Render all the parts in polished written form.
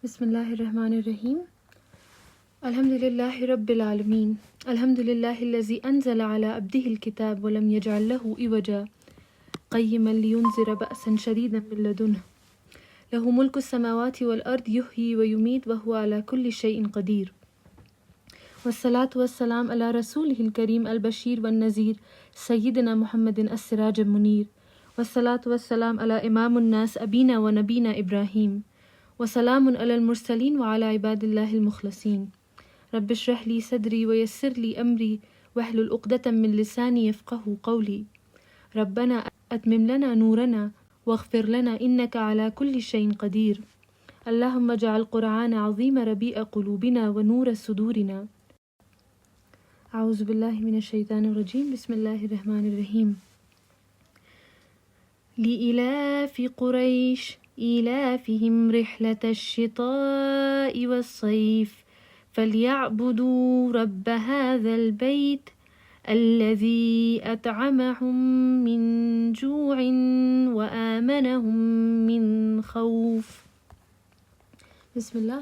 بسم اللہ الرحمن الرحیم. الحمد للہ رب العالمین. الحمد للہ الذی انزل علی عبدہ الکتاب ولم یجعل لہ عوجا قیما لینذر بأسا شدیدا من لدنہ لہ ملک السماوات والارض یحیی ویمیت وہو علی کل شیء قدیر. والصلاة والسلام علی رسولہ الکریم البشیر والنذیر سیدنا محمد السراج المنیر. والصلاة والسلام علی امام الناس ابینا و نبینا ابراہیم. وسلام علی المرسلین وعلی عباد اللہ المخلصین. رب اشرح لی صدری ویسر لی امری واحلل عقدۃ من لسانی یفقہوا قولی. ربنا اتمم لنا نورنا واغفر لنا انک علی کل شیء قدیر. اللہم اجعل قرآن عظیم ربیع قلوبنا ونور صدورنا. اعوذ باللہ من الشیطان الرجیم. بسم اللہ الرحمن الرحیم. لإلاف قریش إيلافهم رحلة الشتاء والصيف فليعبدوا رب هذا البيت الذي أطعمهم من جوع وآمنهم من خوف. بسم اللہ.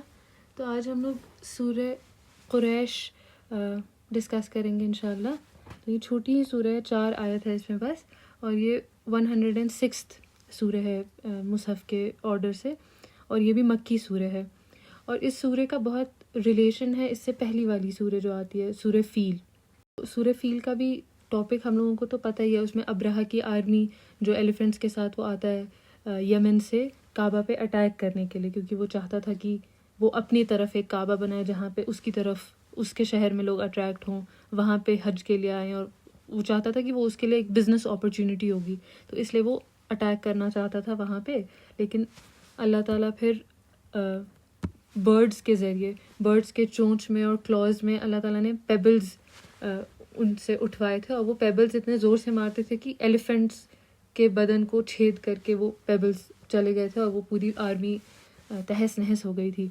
تو آج ہم لوگ سورہ قریش ڈسکس کریں گے انشاءاللہ. تو یہ چھوٹی ہی سورہ ہے، 4 آیت ہے اس میں بس، اور یہ 106 سورہ ہے مصحف کے آرڈر سے، اور یہ بھی مکی سورہ ہے. اور اس سورہ کا بہت ریلیشن ہے اس سے پہلی والی سورہ جو آتی ہے، سورہ فیل. سورہ فیل کا بھی ٹاپک ہم لوگوں کو تو پتہ ہی ہے. اس میں ابرہہ کی آرمی جو ایلیفنٹس کے ساتھ وہ آتا ہے یمن سے کعبہ پہ اٹیک کرنے کے لیے، کیونکہ وہ چاہتا تھا کہ وہ اپنی طرف ایک کعبہ بنائے جہاں پہ اس کی طرف اس کے شہر میں لوگ اٹریکٹ ہوں، وہاں پہ حج کے لیے آئیں، اور وہ چاہتا تھا کہ وہ اس کے لیے ایک بزنس اپرچونیٹی ہوگی، تو اس لیے وہ اٹیک کرنا چاہتا تھا وہاں پہ. لیکن اللہ تعالیٰ پھر برڈز کے ذریعے، برڈز کے چونچ میں اور کلاز میں اللہ تعالیٰ نے پیبلز ان سے اٹھوائے تھے، اور وہ پیبلز اتنے زور سے مارتے تھے کہ ایلیفنٹس کے بدن کو چھید کر کے وہ پیبلز چلے گئے تھے، اور وہ پوری آرمی تہس نہس ہو گئی تھی.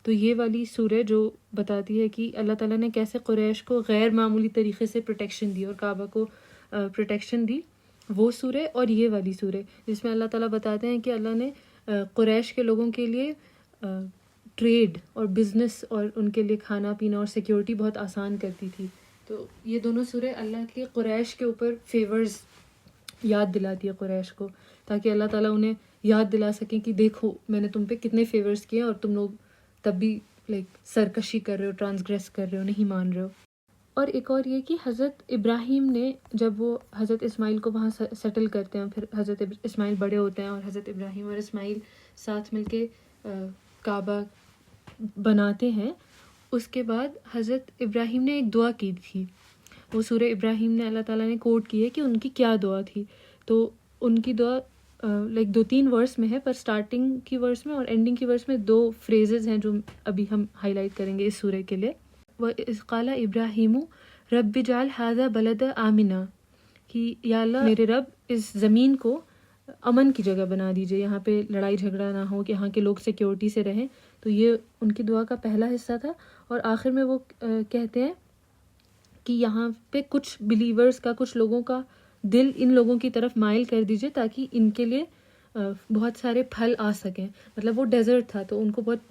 تو یہ والی سورہ جو بتاتی ہے کہ اللہ تعالیٰ نے کیسے قریش کو غیر معمولی طریقے سے پروٹیکشن دی اور کعبہ کو پروٹیکشن دی، وہ سورہ. اور یہ والی سورہ جس میں اللہ تعالیٰ بتاتے ہیں کہ اللہ نے قریش کے لوگوں کے لیے ٹریڈ اور بزنس اور ان کے لیے کھانا پینا اور سیکیورٹی بہت آسان کرتی تھی. تو یہ دونوں سورہ اللہ کے قریش کے اوپر فیورز یاد دلاتی ہے قریش کو، تاکہ اللہ تعالیٰ انہیں یاد دلا سکیں کہ دیکھو میں نے تم پہ کتنے فیورز کیے اور تم لوگ تب بھی سرکشی کر رہے ہو، ٹرانسگریس کر رہے ہو، نہیں مان رہے ہو. اور ایک اور یہ کہ حضرت ابراہیم نے جب وہ حضرت اسماعیل کو وہاں سیٹل کرتے ہیں، پھر حضرت اسماعیل بڑے ہوتے ہیں اور حضرت ابراہیم اور اسماعیل ساتھ مل کے کعبہ بناتے ہیں. اس کے بعد حضرت ابراہیم نے ایک دعا کی تھی، وہ سورہ ابراہیم نے اللہ تعالیٰ نے کوٹ کی ہے کہ ان کی کیا دعا تھی. تو ان کی دعا 2-3 ورس میں ہے، پر سٹارٹنگ کی ورس میں اور اینڈنگ کی ورس میں 2 فریزز ہیں جو ابھی ہم ہائی لائٹ کریں گے اس سورہ کے لیے. وَإِذْ قَالَ إِبْرَاهِيمُ رَبِّ اجْعَلْ هَٰذَا الْبَلَدَ آمِنًا، کہ یا اللہ میرے رب اس زمین کو امن کی جگہ بنا دیجئے، یہاں پہ لڑائی جھگڑا نہ ہو، کہ یہاں کے لوگ سیکیورٹی سے رہیں. تو یہ ان کی دعا کا پہلا حصہ تھا. اور آخر میں وہ کہتے ہیں کہ یہاں پہ کچھ بلیورز کا، کچھ لوگوں کا دل ان لوگوں کی طرف مائل کر دیجئے تاکہ ان کے لیے بہت سارے پھل آ سکیں. مطلب وہ ڈیزرٹ تھا تو ان کو بہت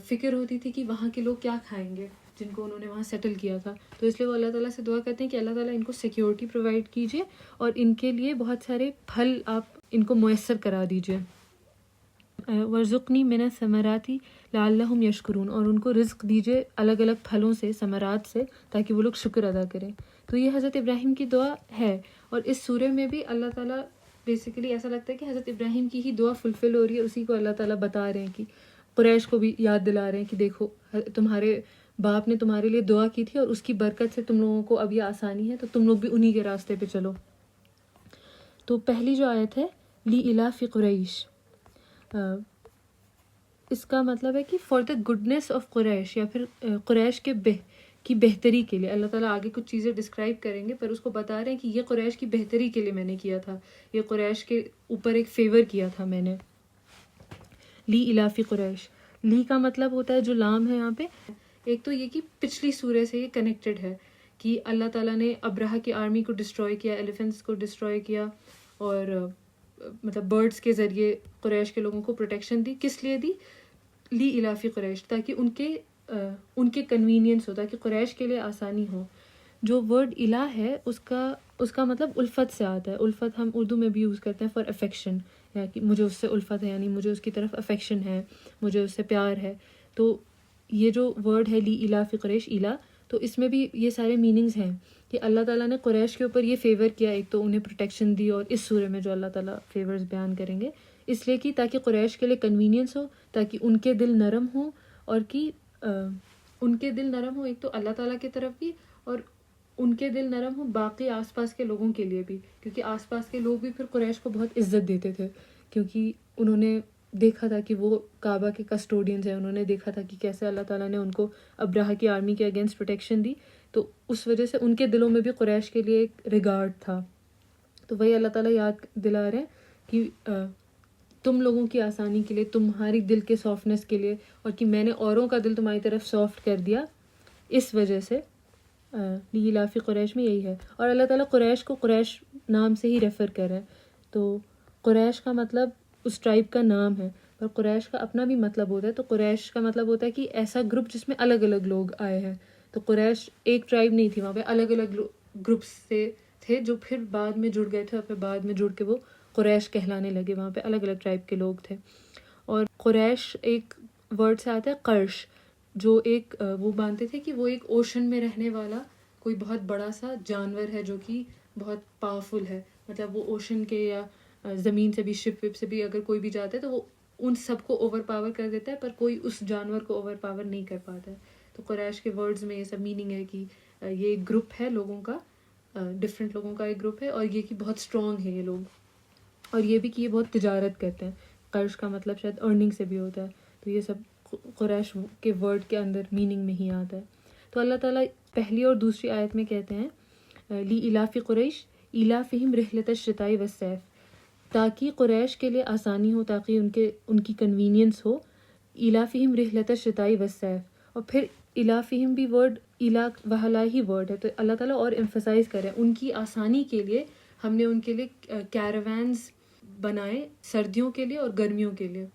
فکر ہوتی تھی کہ وہاں کے لوگ کیا کھائیں گے جن کو انہوں نے وہاں سیٹل کیا تھا. تو اس لیے وہ اللہ تعالیٰ سے دعا کرتے ہیں کہ اللہ تعالیٰ ان کو سیکیورٹی پرووائڈ کیجیے اور ان کے لیے بہت سارے پھل آپ ان کو میسر کرا دیجیے. وَارْزُقْنِی مِنَ الثَّمَرَاتِ لَعَلَّهُمْ يَشْكُرُونَ، اور ان کو رزق دیجیے الگ الگ پھلوں سے، ثمرات سے، تاکہ وہ لوگ شکر ادا کریں. تو یہ حضرت ابراہیم کی دعا ہے. اور اس سورہ میں بھی اللہ تعالیٰ بیسیکلی ایسا لگتا ہے کہ حضرت ابراہیم کی ہی دعا فلفل ہو رہی ہے، اسی کو اللہ تعالیٰ بتا رہے ہیں کہ قریش کو بھی یاد دلا رہے ہیں کہ دیکھو تمہارے باپ نے تمہارے لیے دعا کی تھی اور اس کی برکت سے تم لوگوں کو اب یہ آسانی ہے، تو تم لوگ بھی انہی کے راستے پہ چلو. تو پہلی جو آیت ہے لِإِلَافِ قریش، اس کا مطلب ہے کہ فار دا گڈنس آف قریش، یا پھر قریش کی بہتری کے لیے. اللہ تعالیٰ آگے کچھ چیزیں ڈسکرائب کریں گے، پر اس کو بتا رہے ہیں کہ یہ قریش کی بہتری کے لیے میں نے کیا تھا، یہ قریش کے اوپر ایک فیور کیا تھا میں نے. لی الافی قریش، لی کا مطلب ہوتا ہے جو لام ہے یہاں پہ. ایک تو یہ کہ پچھلی سورہ سے یہ کنیکٹڈ ہے کہ اللہ تعالیٰ نے ابرہہ کی آرمی کو ڈسٹروائے کیا، ایلیفنٹس کو ڈسٹروائے کیا، اور مطلب برڈز کے ذریعے قریش کے لوگوں کو پروٹیکشن دی. کس لیے دی؟ لی الافی قریش، تاکہ ان کے کنوینئنس ہو، تاکہ قریش کے لیے آسانی ہو. جو ورڈ الہ ہے اس کا مطلب الفت سے آتا ہے. الفت ہم اردو میں بھی یوز کرتے ہیں فار افیکشن، یا کہ مجھے اس سے الفت ہے، یعنی مجھے اس کی طرف افیکشن ہے، مجھے اس سے پیار ہے. تو یہ جو ورڈ ہے لی الہ فی قریش، الہ، تو اس میں بھی یہ سارے میننگز ہیں کہ اللہ تعالیٰ نے قریش کے اوپر یہ فیور کیا. ایک تو انہیں پروٹیکشن دی، اور اس سورہ میں جو اللہ تعالیٰ فیورز بیان کریں گے اس لیے کہ تاکہ قریش کے لیے کنوینئنس ہو، تاکہ ان کے دل نرم ہوں، اور کہ ان کے دل نرم ہوں ایک تو اللہ تعالیٰ کی طرف بھی، اور ان کے دل نرم ہوں باقی آس پاس کے لوگوں کے لیے بھی، کیونکہ آس پاس کے لوگ بھی پھر قریش کو بہت عزت دیتے تھے، کیونکہ انہوں نے دیکھا تھا کہ وہ کعبہ کے کسٹوڈینز ہیں. انہوں نے دیکھا تھا کہ کیسے اللہ تعالیٰ نے ان کو ابراہہ کی آرمی کے اگینسٹ پروٹیکشن دی، تو اس وجہ سے ان کے دلوں میں بھی قریش کے لیے ایک ریگارڈ تھا. تو وہی اللہ تعالیٰ یاد دلا رہے ہیں کہ تم لوگوں کی آسانی کے لیے، تمہاری دل کے سافٹنس کے لیے، اور کہ میں نے اوروں کا دل تمہاری طرف سافٹ کر دیا، اس وجہ سے لی الافی قریش میں یہی ہے. اور اللہ تعالیٰ قریش کو قریش نام سے ہی ریفر کر رہے ہیں. تو قریش کا مطلب اس ٹرائب کا نام ہے، پر قریش کا اپنا بھی مطلب ہوتا ہے. تو قریش کا مطلب ہوتا ہے کہ ایسا گروپ جس میں الگ الگ لوگ آئے ہیں. تو قریش ایک ٹرائب نہیں تھی، وہاں پہ الگ الگ گروپس سے تھے جو پھر بعد میں جڑ گئے تھے، اور پھر بعد میں جڑ کے وہ قریش کہلانے لگے. وہاں پہ الگ الگ ٹرائب کے لوگ تھے. اور قریش ایک ورڈ سے آتا ہے قرش، جو ایک وہ مانتے تھے کہ وہ ایک اوشن میں رہنے والا کوئی بہت بڑا سا جانور ہے جو کہ بہت پاورفل ہے. مطلب وہ اوشن کے یا زمین سے بھی، شپ وپ سے بھی اگر کوئی بھی جاتا ہے تو وہ ان سب کو اوور پاور کر دیتا ہے، پر کوئی اس جانور کو اوور پاور نہیں کر پاتا ہے. تو قریش کے ورڈز میں یہ سب میننگ ہے کہ یہ ایک گروپ ہے لوگوں کا، ڈفرینٹ لوگوں کا ایک گروپ ہے، اور یہ کہ بہت اسٹرانگ ہے یہ لوگ، اور یہ بھی کہ یہ بہت تجارت کرتے ہیں. قرض کا مطلب شاید ارننگ سے بھی ہوتا ہے. تو یہ سب قریش کے ورڈ کے اندر میننگ میں ہی آتا ہے. تو اللہ تعالیٰ پہلی اور دوسری آیت میں کہتے ہیں لی الافی قریش الافہم رحلۃ الشتاء والصیف، تاکہ قریش کے لیے آسانی ہو، تاکہ ان کی کنوینئنس ہو. الافہم رحلۃ الشتاء والصیف، اور پھر الافہم بھی ورڈ الا وحلا ہی ورڈ ہے. تو اللہ تعالیٰ اور ایمفسائز کر رہے ہیں ان کی آسانی کے لیے ہم نے ان کے لیے کیراوینز بنائے، سردیوں کے لیے اور گرمیوں کے لیے.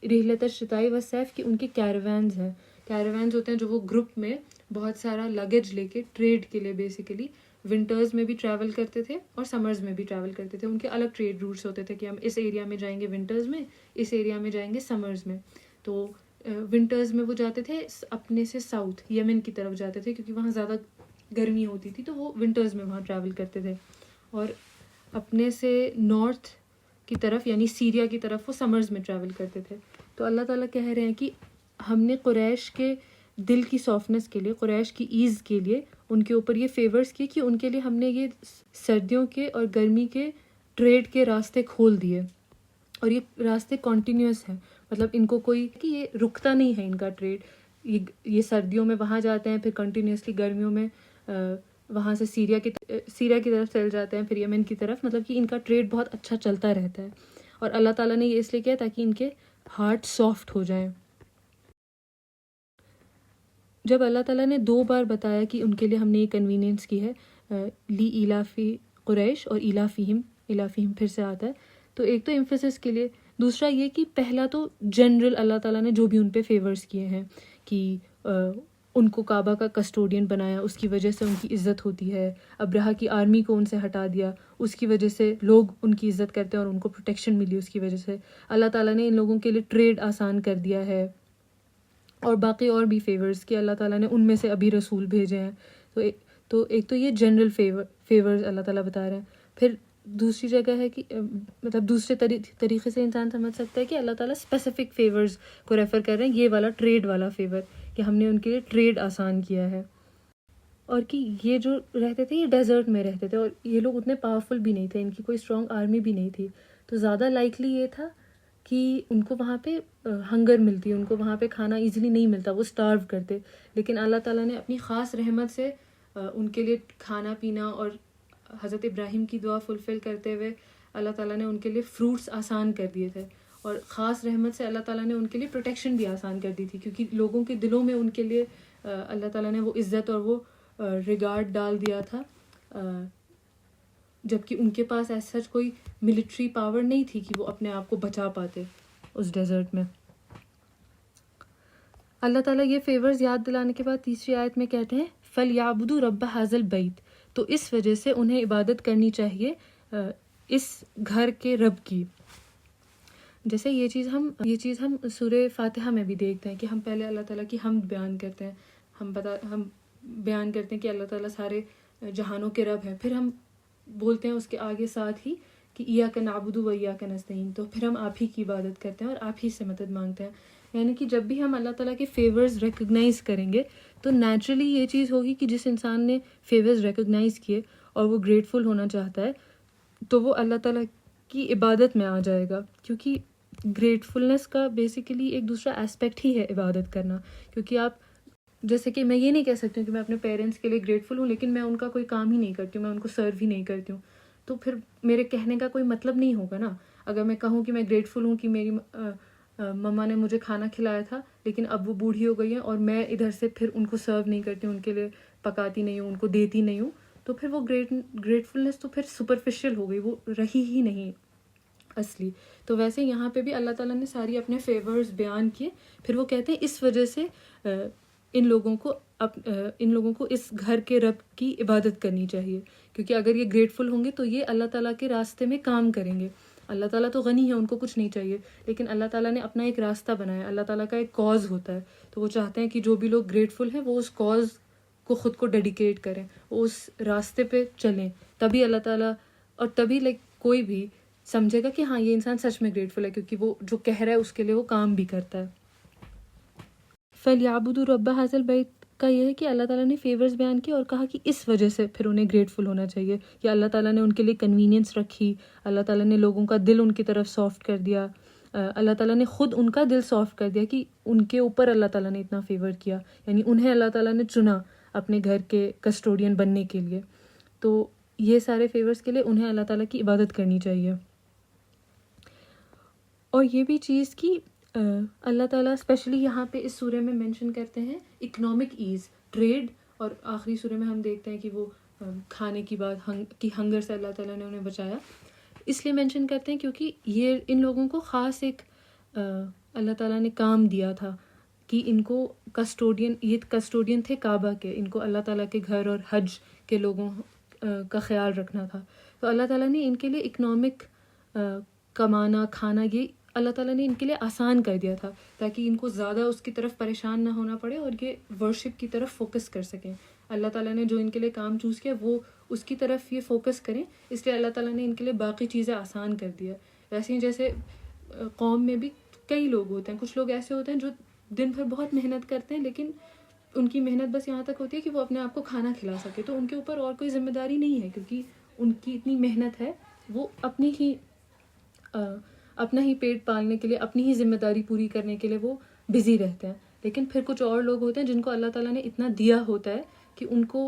رحلۃ الشتاء والصیف کی ان کے کیراوینز ہیں. کیراوینز ہوتے ہیں جو وہ گروپ میں بہت سارا لگیج لے کے ٹریڈ کے لیے بیسیکلی ونٹرز میں بھی ٹریول کرتے تھے اور سمرز میں بھی ٹریول کرتے تھے. ان کے الگ ٹریڈ روٹس ہوتے تھے کہ ہم اس ایریا میں جائیں گے ونٹرز میں، اس ایریا میں جائیں گے سمرز میں. تو ونٹرز میں وہ جاتے تھے اپنے سے ساؤتھ یمن کی طرف جاتے تھے، کیونکہ وہاں زیادہ گرمی ہوتی تھی، تو وہ ونٹرز میں وہاں ٹریول کرتے تھے. اور اپنے سے نارتھ کی طرف یعنی سیریا کی طرف وہ سمرز میں ٹریول کرتے تھے. تو اللہ تعالیٰ کہہ رہے ہیں کہ ہم نے قریش کے دل کی سافٹنس کے لیے، قریش کی ایز کے لیے ان کے اوپر یہ فیورز کیے کہ ان کے لیے ہم نے یہ سردیوں کے اور گرمی کے ٹریڈ کے راستے کھول دیے. اور یہ راستے کنٹینیوس ہیں، مطلب ان کو کوئی کہ یہ رکتا نہیں ہے ان کا ٹریڈ. یہ سردیوں میں وہاں جاتے ہیں، پھر کنٹینیوسلی گرمیوں میں وہاں سے سیریا کی طرف چل جاتے ہیں، پھر یمن کی طرف. مطلب کہ ان کا ٹریڈ بہت اچھا چلتا رہتا ہے. اور اللہ تعالیٰ نے یہ اس لیے کیا تاکہ ان کے ہارٹ سافٹ ہو جائیں. جب اللہ تعالیٰ نے 2 بار بتایا کہ ان کے لیے ہم نے یہ کنوینئنس کی ہے، لی الافی قریش اور الافہم پھر سے آتا ہے، تو ایک تو ایمفسس کے لیے، دوسرا یہ کہ پہلا تو جنرل اللہ تعالیٰ نے جو بھی ان پہ فیورز کیے ہیں کہ ان کو کعبہ کا کسٹوڈین بنایا، اس کی وجہ سے ان کی عزت ہوتی ہے. ابراہہ کی آرمی کو ان سے ہٹا دیا، اس کی وجہ سے لوگ ان کی عزت کرتے ہیں اور ان کو پروٹیکشن ملی اس کی وجہ سے. اللہ تعالیٰ نے ان لوگوں کے لیے ٹریڈ آسان کر دیا ہے، اور باقی اور بھی فیورز کہ اللہ تعالیٰ نے ان میں سے ابھی رسول بھیجے ہیں. تو ایک تو یہ جنرل فیورز اللہ تعالیٰ بتا رہے ہیں. پھر دوسری جگہ ہے کہ مطلب دوسرے طریقے سے انسان سمجھ سکتا ہے کہ اللہ تعالیٰ اسپیسیفک فیورز کو ریفر کر رہے ہیں، یہ والا ٹریڈ والا فیور کہ ہم نے ان کے لیے ٹریڈ آسان کیا ہے. اور کہ یہ جو رہتے تھے یہ ڈیزرٹ میں رہتے تھے، اور یہ لوگ اتنے پاورفل بھی نہیں تھے، ان کی کوئی اسٹرانگ آرمی بھی نہیں تھی. تو زیادہ لائکلی یہ تھا کہ ان کو وہاں پہ ہنگر ملتی، ان کو وہاں پہ کھانا ایزیلی نہیں ملتا، وہ اسٹارو کرتے. لیکن اللہ تعالیٰ نے اپنی خاص رحمت سے ان کے لیے کھانا پینا اور حضرت ابراہیم کی دعا فلفل کرتے ہوئے اللہ تعالیٰ نے ان کے لیے فروٹس آسان کر دیے تھے. اور خاص رحمت سے اللہ تعالیٰ نے ان کے لیے پروٹیکشن بھی آسان کر دی تھی، کیونکہ لوگوں کے دلوں میں ان کے لیے اللہ تعالیٰ نے وہ عزت اور وہ ریگارڈ ڈال دیا تھا، جبکہ ان کے پاس ایسا سچ کوئی ملٹری پاور نہیں تھی کہ وہ اپنے آپ کو بچا پاتے اس ڈیزرٹ میں. اللہ تعالیٰ یہ فیورز یاد دلانے کے بعد تیسری آیت میں کہتے ہیں فَلْيَعْبُدُوا رَبَّ هَذَا الْبَيْتِ، تو اس وجہ سے انہیں عبادت کرنی چاہیے اس گھر کے رب کی. جیسے یہ چیز ہم سورہ فاتحہ میں بھی دیکھتے ہیں کہ ہم پہلے اللہ تعالیٰ کی حمد بیان کرتے ہیں، ہم بیان کرتے ہیں کہ اللہ تعالیٰ سارے جہانوں کے رب ہیں، پھر ہم بولتے ہیں اس کے آگے ساتھ ہی کہ ایاک نعبد و ایاک نستعین، تو پھر ہم آپ ہی کی عبادت کرتے ہیں اور آپ ہی سے مدد مانگتے ہیں. یعنی کہ جب بھی ہم اللہ تعالیٰ کے فیورز ریکگنائز کریں گے تو نیچرلی یہ چیز ہوگی کہ جس انسان نے فیورز ریکگنائز کیے اور وہ گریٹفل ہونا چاہتا ہے تو وہ اللہ تعالیٰ کی عبادت میں آ جائے گا، کیونکہ گریٹفلنس کا بیسیکلی ایک دوسرا اسپیکٹ ہی ہے عبادت کرنا. کیونکہ آپ جیسے کہ میں یہ نہیں کہہ سکتی ہوں کہ میں اپنے پیرنٹس کے لیے گریٹفل ہوں لیکن میں ان کا کوئی کام ہی نہیں کرتی ہوں، میں ان کو سرو ہی نہیں کرتی ہوں، تو پھر میرے کہنے کا کوئی مطلب نہیں ہوگا نا. اگر میں کہوں کہ میں گریٹفل ہوں کہ میری مما نے مجھے کھانا کھلایا تھا لیکن اب وہ بوڑھی ہو گئی ہیں اور میں ادھر سے پھر ان کو سرو نہیں کرتی ہوں، ان کے لیے پکاتی نہیں ہوں، ان کو دیتی نہیں ہوں، تو پھر وہ گریٹفلنس تو پھر سپرفیشل ہو گئی، وہ رہی ہی نہیں اصلی. تو ویسے یہاں پہ بھی اللہ تعالیٰ نے ساری اپنے فیورز بیان کیے، پھر وہ کہتے ہیں اس وجہ سے ان لوگوں کو اس گھر کے رب کی عبادت کرنی چاہیے، کیونکہ اگر یہ گریٹفل ہوں گے تو یہ اللہ تعالیٰ کے راستے میں کام کریں گے. اللہ تعالیٰ تو غنی ہے، ان کو کچھ نہیں چاہیے، لیکن اللہ تعالیٰ نے اپنا ایک راستہ بنایا، اللہ تعالیٰ کا ایک کاز ہوتا ہے، تو وہ چاہتے ہیں کہ جو بھی لوگ گریٹفل ہیں وہ اس کاز کو خود کو ڈیڈیکیٹ کریں، وہ اس راستے پہ چلیں، تبھی اللہ تعالیٰ اور تبھی کوئی بھی سمجھے گا کہ ہاں یہ انسان سچ میں گریٹفل ہے، کیونکہ وہ جو کہہ رہا ہے اس کے لیے وہ کام بھی کرتا ہے. فَلْيَعْبُدُوا رَبَّ هَذَا الْبَيْتِ کا یہ ہے کہ اللہ تعالیٰ نے فیورز بیان کی اور کہا کہ اس وجہ سے پھر انہیں گریٹفل ہونا چاہیے، یا اللہ تعالیٰ نے ان کے لیے کنوینئنس رکھی، اللہ تعالیٰ نے لوگوں کا دل ان کی طرف سافٹ کر دیا، اللہ تعالیٰ نے خود ان کا دل سافٹ کر دیا کہ ان کے اوپر اللہ تعالیٰ نے اتنا فیور کیا، یعنی انہیں اللہ تعالیٰ نے چنا اپنے گھر کے کسٹوڈین بننے کے لیے. تو یہ سارے فیورز کے لیے انہیں اللہ تعالیٰ کی عبادت کرنی چاہیے. اور یہ بھی چیز کہ اللہ تعالیٰ اسپیشلی یہاں پہ اس سورہ میں مینشن کرتے ہیں اکنامک ایز، ٹریڈ، اور آخری سورہ میں ہم دیکھتے ہیں کہ وہ کھانے کی بات کی ہنگر سے اللہ تعالیٰ نے انہیں بچایا، اس لیے مینشن کرتے ہیں کیونکہ یہ ان لوگوں کو خاص ایک اللہ تعالیٰ نے کام دیا تھا کہ ان کو کسٹوڈین تھے کعبہ کے، ان کو اللہ تعالیٰ کے گھر اور حج کے لوگوں کا خیال رکھنا تھا. تو اللہ تعالیٰ نے ان کے لیے اکنامک کمانا، کھانا، یہ اللہ تعالیٰ نے ان کے لیے آسان کر دیا تھا تاکہ ان کو زیادہ اس کی طرف پریشان نہ ہونا پڑے اور یہ ورشپ کی طرف فوکس کر سکیں. اللہ تعالیٰ نے جو ان کے لیے کام چوز کیا وہ اس کی طرف یہ فوکس کریں، اس لیے اللہ تعالیٰ نے ان کے لیے باقی چیزیں آسان کر دیا. ویسے ہی جیسے قوم میں بھی کئی لوگ ہوتے ہیں، کچھ لوگ ایسے ہوتے ہیں جو دن بھر بہت محنت کرتے ہیں لیکن ان کی محنت بس یہاں تک ہوتی ہے کہ وہ اپنے آپ کو کھانا کھلا سکے، تو ان کے اوپر اور کوئی ذمہ داری نہیں ہے کیونکہ ان کی اتنی محنت ہے، وہ اپنا ہی پیٹ پالنے کے لیے، اپنی ہی ذمہ داری پوری کرنے کے لیے وہ بزی رہتے ہیں. لیکن پھر کچھ اور لوگ ہوتے ہیں جن کو اللہ تعالیٰ نے اتنا دیا ہوتا ہے کہ ان کو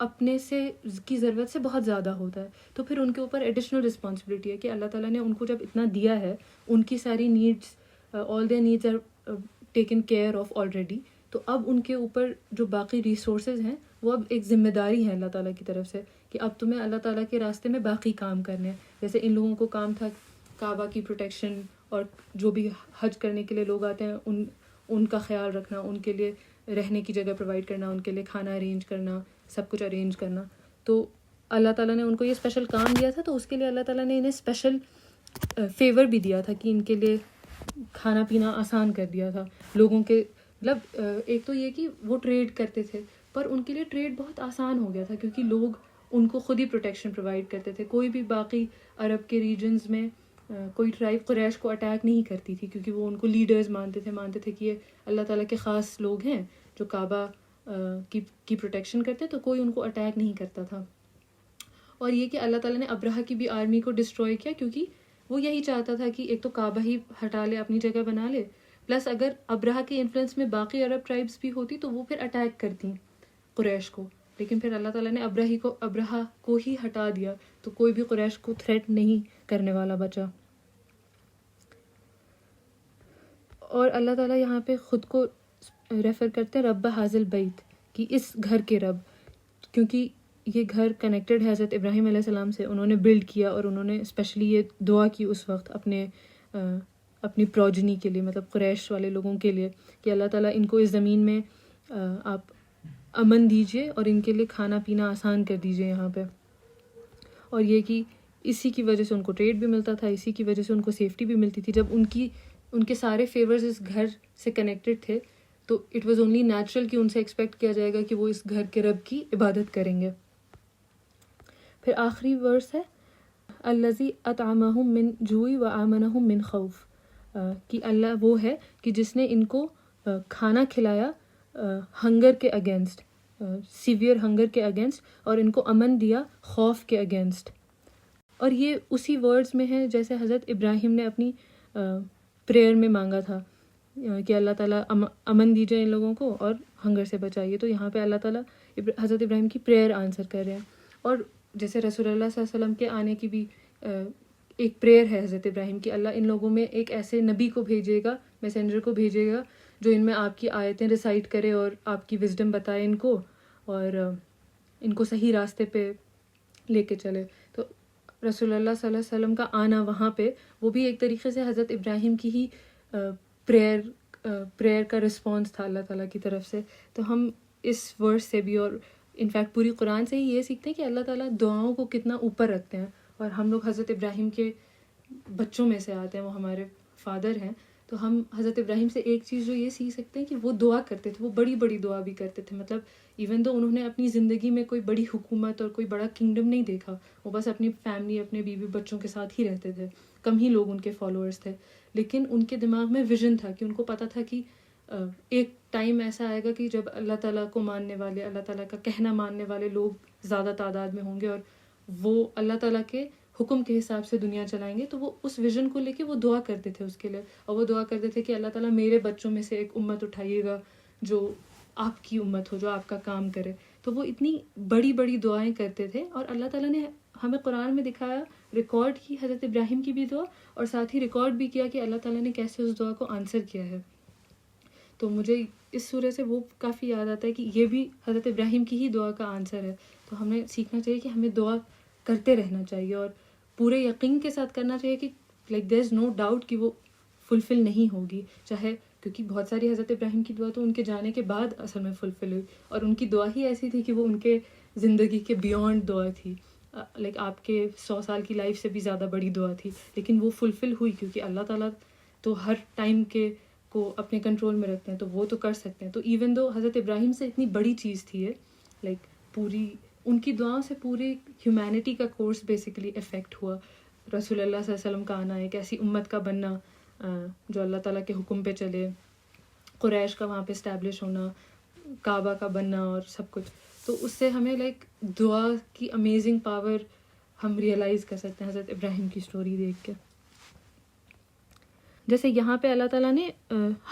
اپنے سے کی ضرورت سے بہت زیادہ ہوتا ہے، تو پھر ان کے اوپر ایڈیشنل رسپانسبلٹی ہے کہ اللہ تعالیٰ نے ان کو جب اتنا دیا ہے، ان کی ساری needs, all their needs are taken care of already, تو اب ان کے اوپر جو باقی ریسورسز ہیں وہ اب ایک ذمہ داری ہے اللہ تعالیٰ کی طرف سے کہ اب تمہیں اللہ تعالیٰ کے راستے میں باقی کام کرنے ہیں. جیسے ان لوگوں کو کام تھا کعبہ کی پروٹیکشن، اور جو بھی حج کرنے کے لیے لوگ آتے ہیں ان کا خیال رکھنا، ان کے لیے رہنے کی جگہ پرووائڈ کرنا، ان کے لیے کھانا ارینج کرنا، سب کچھ ارینج کرنا. تو اللہ تعالیٰ نے ان کو یہ اسپیشل کام دیا تھا، تو اس کے لیے اللہ تعالیٰ نے انہیں اسپیشل فیور بھی دیا تھا کہ ان کے لیے کھانا پینا آسان کر دیا تھا. لوگوں کے مطلب ایک تو یہ کہ وہ ٹریڈ کرتے تھے، پر ان کے لیے ٹریڈ بہت آسان ہو گیا تھا کیونکہ لوگ ان کو خود ہی پروٹیکشن پرووائڈ کرتے تھے. کوئی بھی باقی عرب کے ریجنز میں کوئی ٹرائب قریش کو اٹیک نہیں کرتی تھی کیونکہ وہ ان کو لیڈرز مانتے تھے کہ یہ اللہ تعالیٰ کے خاص لوگ ہیں جو کعبہ کی پروٹیکشن کرتے، تو کوئی ان کو اٹیک نہیں کرتا تھا. اور یہ کہ اللہ تعالیٰ نے ابرہہ کی بھی آرمی کو ڈسٹروائے کیا کیونکہ وہ یہی چاہتا تھا کہ ایک تو کعبہ ہی ہٹا لے، اپنی جگہ بنا لے، پلس اگر ابرہہ کے انفلوئنس میں باقی عرب ٹرائبس بھی ہوتی تو وہ پھر اٹیک کرتی قریش کو. لیکن پھر اللہ تعالیٰ نے ابرہہ کو ہی ہٹا دیا، تو کوئی بھی قریش کو تھریٹ نہیں کرنے والا بچا. اور اللہ تعالیٰ یہاں پہ خود کو ریفر کرتے ہیں رب حاضل بیت، کہ اس گھر کے رب، کیونکہ یہ گھر کنیکٹڈ ہے حضرت ابراہیم علیہ السلام سے، انہوں نے بلڈ کیا اور انہوں نے اسپیشلی یہ دعا کی اس وقت اپنے اپنی پروجنی کے لیے، مطلب قریش والے لوگوں کے لیے، کہ اللہ تعالیٰ ان کو اس زمین میں آپ امن دیجیے اور ان کے لیے کھانا پینا آسان کر دیجیے یہاں پہ. اور یہ کہ اسی کی وجہ سے ان کو ٹریڈ بھی ملتا تھا، اسی کی وجہ سے ان کو سیفٹی بھی ملتی تھی. جب ان کے سارے فیورز اس گھر سے کنیکٹڈ تھے تو اٹ واز اونلی نیچرل کہ ان سے ایکسپیکٹ کیا جائے گا کہ وہ اس گھر کے رب کی عبادت کریں گے. پھر آخری ورس ہے الذی اطعمہم من جوع وآمنہم من خوف، کہ اللہ وہ ہے کہ جس نے ان کو کھانا کھلایا ہنگر کے اگینسٹ، سیویئر ہنگر کے اگینسٹ، اور ان کو امن دیا خوف کے اگینسٹ. اور یہ اسی ورڈز میں ہے جیسے حضرت ابراہیم نے اپنی پریئر میں مانگا تھا کہ اللہ تعالیٰ امن دیجیے ان لوگوں کو اور ہنگر سے بچائیے. تو یہاں پہ اللہ تعالیٰ حضرت ابراہیم کی پریئر آنسر کر رہے ہیں. اور جیسے رسول اللہ صلی اللہ علیہ وسلم کے آنے کی بھی ایک پریئر ہے حضرت ابراہیم کی، اللہ ان لوگوں میں ایک ایسے نبی کو بھیجے گا، میسنجر کو بھیجے گا جو ان میں آپ کی آیتیں ریسائٹ کرے اور آپ کی وزڈم بتائے ان کو اور ان کو صحیح راستے پہ لے کے چلے. تو رسول اللہ صلی اللہ علیہ وسلم کا آنا وہاں پہ وہ بھی ایک طریقے سے حضرت ابراہیم کی ہی پریئر کا رسپانس تھا اللہ تعالیٰ کی طرف سے. تو ہم اس ورس سے بھی اور انفیکٹ پوری قرآن سے ہی یہ سیکھتے ہیں کہ اللہ تعالیٰ دعاؤں کو کتنا اوپر رکھتے ہیں. اور ہم لوگ حضرت ابراہیم کے بچوں میں سے آتے ہیں، وہ ہمارے فادر ہیں. تو ہم حضرت ابراہیم سے ایک چیز جو یہ سیکھ سکتے ہیں کہ وہ دعا کرتے تھے، وہ بڑی بڑی دعا بھی کرتے تھے. مطلب ایون تو انہوں نے اپنی زندگی میں کوئی بڑی حکومت اور کوئی بڑا کنگڈم نہیں دیکھا، وہ بس اپنی فیملی، اپنے بیوی بچوں کے ساتھ ہی رہتے تھے، کم ہی لوگ ان کے فالوورز تھے. لیکن ان کے دماغ میں ویژن تھا کہ ان کو پتہ تھا کہ ایک ٹائم ایسا آئے گا کہ جب اللہ تعالیٰ کو ماننے والے، اللہ تعالیٰ کا کہنا ماننے والے لوگ زیادہ تعداد میں ہوں گے اور وہ اللہ تعالیٰ کے حکم کے حساب سے دنیا چلائیں گے. تو وہ اس ویژن کو لے کے وہ دعا کرتے تھے اس کے لیے، اور وہ دعا کرتے تھے کہ اللہ تعالیٰ میرے بچوں میں سے ایک امت اٹھائیے گا جو آپ کی امت ہو، جو آپ کا کام کرے. تو وہ اتنی بڑی بڑی دعائیں کرتے تھے اور اللہ تعالیٰ نے ہمیں قرآن میں دکھایا، ریکارڈ کی حضرت ابراہیم کی بھی دعا اور ساتھ ہی ریکارڈ بھی کیا کہ اللہ تعالیٰ نے کیسے اس دعا کو آنسر کیا ہے. تو مجھے اس سورہ سے وہ کافی یاد آتا ہے کہ یہ بھی حضرت ابراہیم کی ہی دعا کا آنسر ہے. تو ہمیں سیکھنا چاہیے کہ ہمیں دعا کرتے رہنا چاہیے اور پورے یقین کے ساتھ کرنا چاہیے کہ like there is no doubt کہ وہ فلفل نہیں ہوگی، چاہے کیونکہ بہت ساری حضرت ابراہیم کی دعا تو ان کے جانے کے بعد اصل میں فلفل ہوئی، اور ان کی دعا ہی ایسی تھی کہ وہ ان کے زندگی کے بیونڈ دعا تھی، لائک آپ کے 100 سال کی لائف سے بھی زیادہ بڑی دعا تھی، لیکن وہ فلفل ہوئی کیونکہ اللہ تعالیٰ تو ہر ٹائم کے کو اپنے کنٹرول میں رکھتے ہیں تو وہ تو کر سکتے ہیں. تو ایون دو حضرت ابراہیم سے اتنی بڑی چیز تھی ہے، لائک پوری ان کی دعاؤں سے پوری ہیومینٹی کا کورس بیسیکلی افیکٹ ہوا. رسول اللہ صلی اللہ علیہ وسلم کا آنا، ایک ایسی امت کا بننا جو اللہ تعالیٰ کے حکم پہ چلے، قریش کا وہاں پہ اسٹیبلش ہونا، کعبہ کا بننا اور سب کچھ. تو اس سے ہمیں لائک دعا کی امیزنگ پاور ہم ریئلائز کر سکتے ہیں حضرت ابراہیم کی سٹوری دیکھ کے. جیسے یہاں پہ اللہ تعالیٰ نے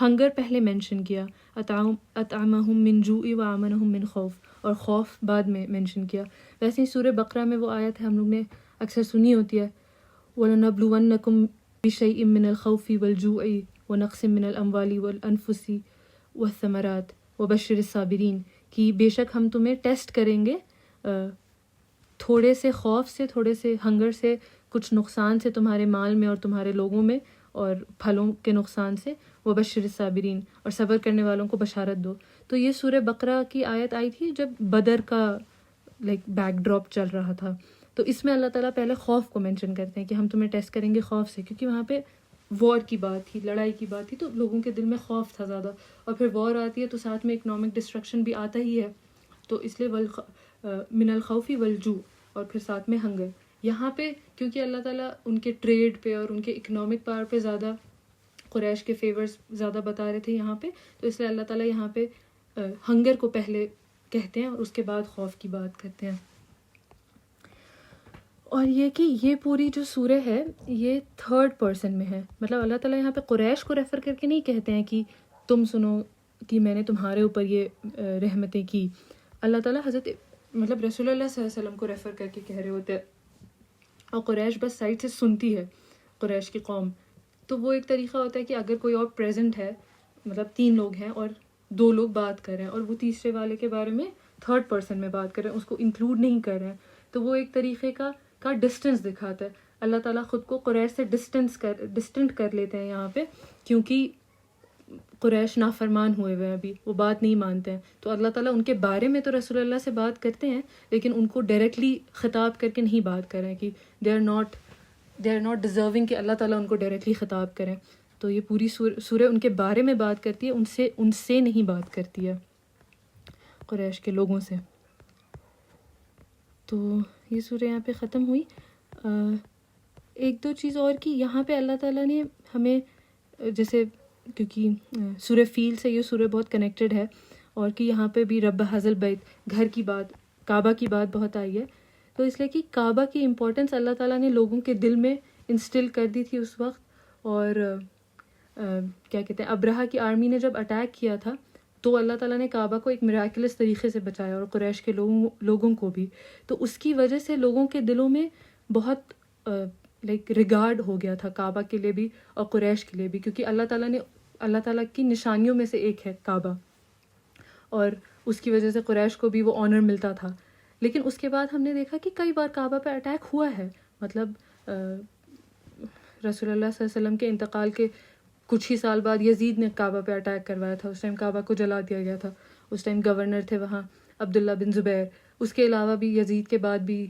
ہنگر پہلے مینشن کیا، اطعمہم من جوع وآمنہم من خوف، اور خوف بعد میں مینشن کیا. ویسے ہی سورہ بقرہ میں وہ آیت ہے ہم لوگ نے اکثر سنی ہوتی ہے، وَلَنَبْلُوَنَّكُمْ بِشَيْءٍ مِّنَ الْخَوْفِ وَالْجُوعِ وَنَقْصٍ مِّنَ الْأَمْوَالِ وَالْأَنفُسِ وَالثَّمَرَاتِ وَبَشِّرِ الصَّابِرِينَ، کہ بے شک ہم تمہیں ٹیسٹ کریں گے تھوڑے سے خوف سے، تھوڑے سے ہنگر سے، کچھ نقصان سے تمہارے مال میں اور تمہارے لوگوں میں، اور پھلوں کے نقصان سے، وبشر الصابرین، اور صبر کرنے والوں کو بشارت دو. تو یہ سورہ بقرہ کی آیت آئی تھی جب بدر کا لائک بیک ڈراپ چل رہا تھا. تو اس میں اللہ تعالیٰ پہلے خوف کو مینشن کرتے ہیں کہ ہم تمہیں ٹیسٹ کریں گے خوف سے، کیونکہ وہاں پہ وار کی بات تھی، لڑائی کی بات تھی، تو لوگوں کے دل میں خوف تھا زیادہ. اور پھر وار آتی ہے تو ساتھ میں اکنامک ڈسٹرکشن بھی آتا ہی ہے، تو اس لیے من الخوف والجوع، اور پھر ساتھ میں ہنگر. یہاں پہ کیونکہ اللہ تعالیٰ ان کے ٹریڈ پہ اور ان کے اکنامک پاور پہ زیادہ قریش کے فیورز زیادہ بتا رہے تھے یہاں پہ، تو اس لیے اللہ تعالیٰ یہاں پہ ہنگر کو پہلے کہتے ہیں اور اس کے بعد خوف کی بات کرتے ہیں. اور یہ کہ یہ پوری جو سورہ ہے یہ تھرڈ پرسن میں ہے، مطلب اللہ تعالیٰ یہاں پہ قریش کو ریفر کر کے نہیں کہتے ہیں کہ تم سنو کہ میں نے تمہارے اوپر یہ رحمتیں کی. اللہ تعالیٰ حضرت مطلب رسول اللہ صلی اللہ علیہ وسلم کو ریفر کر کے کہہ رہے ہوتے ہیں، اور قریش بس سائڈ سے سنتی ہے، قریش کی قوم. تو وہ ایک طریقہ ہوتا ہے کہ اگر کوئی اور پریزنٹ ہے، مطلب 3 لوگ ہیں اور 2 لوگ بات کر رہے ہیں اور وہ تیسرے والے کے بارے میں تھرڈ پرسن میں بات کر رہے ہیں، اس کو انکلوڈ نہیں کر رہے ہیں، تو وہ ایک طریقے کا ڈسٹنس دکھاتا ہے. اللہ تعالیٰ خود کو قریش سے ڈسٹنٹ کر لیتے ہیں یہاں پہ، کیونکہ قریش نافرمان ہوئے ہوئے ہیں، ابھی وہ بات نہیں مانتے ہیں. تو اللہ تعالیٰ ان کے بارے میں تو رسول اللہ سے بات کرتے ہیں، لیکن ان کو ڈائریکٹلی خطاب کر کے نہیں بات کریں کہ دے آر ناٹ ڈیزرونگ کہ اللہ تعالیٰ ان کو ڈائریکٹلی خطاب کریں. تو یہ پوری سورہ ان کے بارے میں بات کرتی ہے، ان سے نہیں بات کرتی ہے، قریش کے لوگوں سے. تو یہ سورہ یہاں پہ ختم ہوئی. ایک دو چیز اور کی یہاں پہ اللہ تعالیٰ نے ہمیں، جیسے کیونکہ سورہ فیل سے یہ سورہ بہت کنیکٹڈ ہے، اور کہ یہاں پہ بھی رب حاذل بیت، گھر کی بات، کعبہ کی بات بہت آئی ہے. تو اس لیے کہ کعبہ کی امپورٹنس اللہ تعالیٰ نے لوگوں کے دل میں انسٹل کر دی تھی اس وقت. اور کیا کہتے ہیں، ابرہہ کی آرمی نے جب اٹیک کیا تھا تو اللہ تعالیٰ نے کعبہ کو ایک میراکلس طریقے سے بچایا، اور قریش کے لوگوں کو بھی. تو اس کی وجہ سے لوگوں کے دلوں میں بہت ریگارڈ ہو گیا تھا کعبہ کے لیے بھی اور قریش کے لیے بھی، کیونکہ اللہ تعالیٰ کی نشانیوں میں سے ایک ہے کعبہ، اور اس کی وجہ سے قریش کو بھی وہ آنر ملتا تھا. لیکن اس کے بعد ہم نے دیکھا کہ کئی بار کعبہ پہ اٹیک ہوا ہے. مطلب رسول اللہ صلی اللہ علیہ وسلم کے انتقال کے کچھ ہی سال بعد یزید نے کعبہ پہ اٹیک کروایا تھا. اس ٹائم کعبہ کو جلا دیا گیا تھا. اس ٹائم گورنر تھے وہاں عبداللہ بن زبیر. اس کے علاوہ بھی یزید کے بعد بھی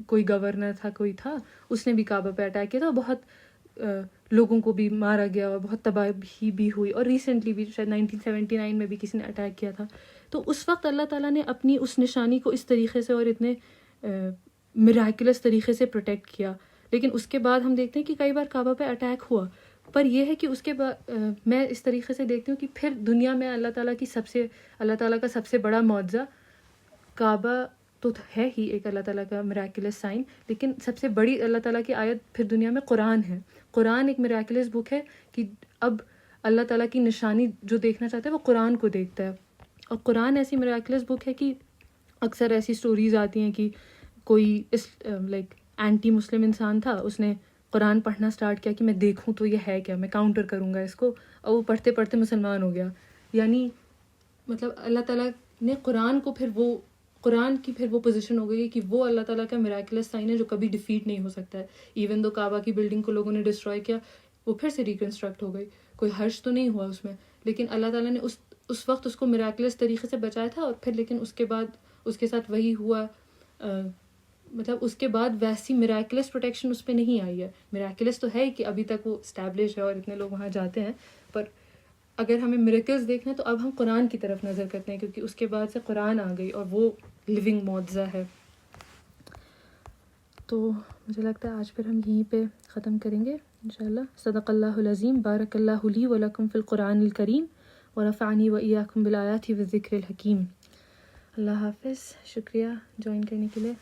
کوئی گورنر تھا، کوئی تھا، اس نے بھی کعبہ پہ اٹیک کیا تھا. بہت لوگوں کو بھی مارا گیا اور بہت تباہی بھی ہوئی. اور ریسنٹلی بھی شاید 1979 میں بھی کسی نے اٹیک کیا تھا. تو اس وقت اللہ تعالیٰ نے اپنی اس نشانی کو اس طریقے سے اور اتنے میراکلس طریقے سے پروٹیکٹ کیا. لیکن اس کے بعد ہم دیکھتے ہیں کہ کئی بار کعبہ پہ اٹیک ہوا، پر یہ ہے کہ اس کے بعد میں اس طریقے سے دیکھتی ہوں کہ پھر دنیا میں اللہ تعالیٰ کا سب سے بڑا معجزہ کعبہ تو ہے ہی ایک اللہ تعالیٰ کا میراکلس سائن، لیکن سب سے بڑی اللہ تعالیٰ کی آیت پھر دنیا میں قرآن ہے. قرآن ایک میراکلس بک ہے کہ اب اللہ تعالیٰ کی نشانی جو دیکھنا چاہتا ہے وہ قرآن کو دیکھتا ہے. اور قرآن ایسی میراکلس بک ہے کہ اکثر ایسی سٹوریز آتی ہیں کہ کوئی اینٹی مسلم انسان تھا، اس نے قرآن پڑھنا سٹارٹ کیا کہ میں دیکھوں تو یہ ہے کیا، میں کاؤنٹر کروں گا اس کو، اور وہ پڑھتے پڑھتے مسلمان ہو گیا. یعنی مطلب اللہ تعالیٰ نے قرآن کی پھر وہ پوزیشن ہو گئی کہ وہ اللہ تعالیٰ کا میراکلس سائن ہے جو کبھی ڈیفیٹ نہیں ہو سکتا ہے. ایون دو کعبہ کی بلڈنگ کو لوگوں نے ڈسٹروائے کیا، وہ پھر سے ریکنسٹرکٹ ہو گئی، کوئی حرج تو نہیں ہوا اس میں، لیکن اللہ تعالیٰ نے اس وقت اس کو میراکلس طریقے سے بچایا تھا. اور پھر لیکن اس کے بعد اس کے ساتھ وہی ہوا، مطلب اس کے بعد ویسی میراکلس پروٹیکشن اس پہ نہیں آئی ہے. میراکلس تو ہے کہ ابھی تک وہ اسٹیبلش ہے اور اتنے لوگ وہاں جاتے ہیں، پر اگر ہمیں میریکلز دیکھنا ہے تو اب ہم قرآن کی طرف نظر کرتے ہیں، کیونکہ اس کے بعد سے قرآن آ گئی اور وہ لیونگ معجزہ ہے. تو مجھے لگتا ہے آج پھر ہم یہیں پہ ختم کریں گے انشاءاللہ. صدق اللہ العظیم. بارک اللہ لی و لکم فی القرآن الکریم ونفعنی و ایاکم بالآیات والذکر الحکیم. اللہ حافظ. شکریہ جوائن کرنے کے لیے.